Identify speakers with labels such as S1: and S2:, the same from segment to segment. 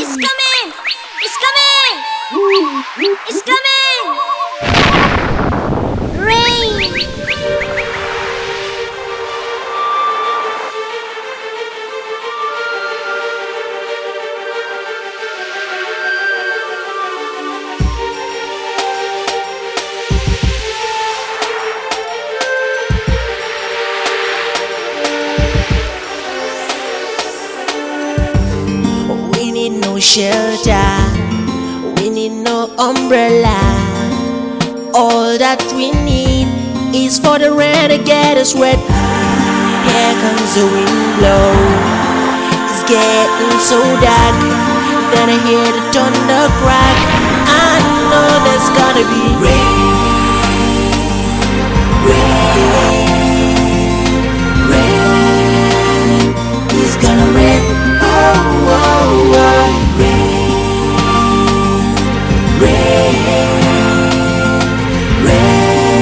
S1: It's coming! It's coming! It's coming! Rain!
S2: We need no shelter, we need no umbrella. All that we need is for the rain to get us wet. Here comes the wind blow, it's getting so dark. Then I hear the thunder crack. I know there's gonna be rain, rain, rain. It's gonna rain. Oh, oh, oh. Rain, rain, rain.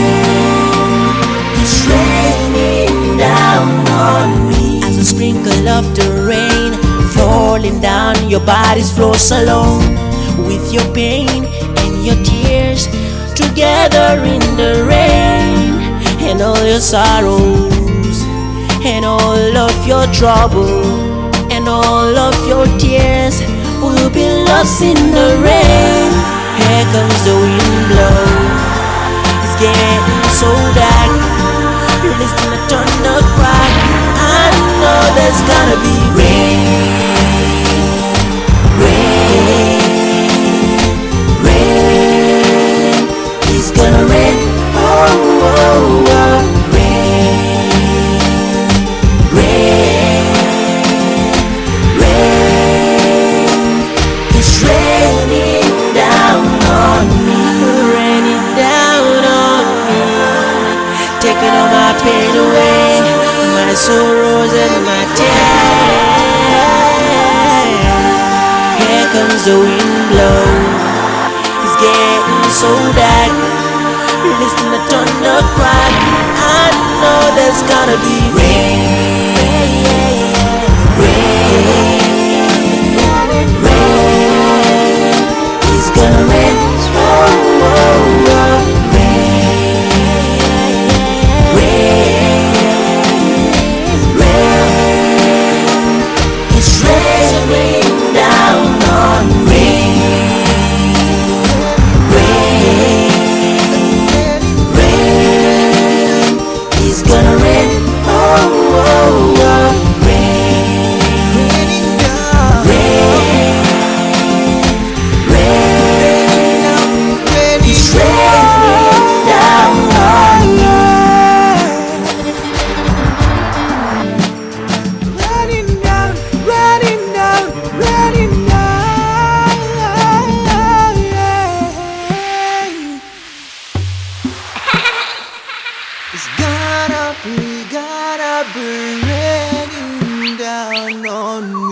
S2: It's raining down on me. As a sprinkle of the rain falling down, your body's flows along with your pain and your tears together in the rain, and all your sorrows and all of your trouble and all of your tears will be lost in the rain. Here comes the wind blow, it's getting so dark. Listen to thunder crack. I know there's gonna be rain, rain, rain. It's gonna rain. Oh, oh, oh. Taking all my pain away, my sorrows and my tears. Here comes the wind blow, it's getting so dark. Listen to thunder crack. I know there's gonna be rain, rain, rain. It's gonna rain. Oh, oh, oh. It's gonna be raining down on me.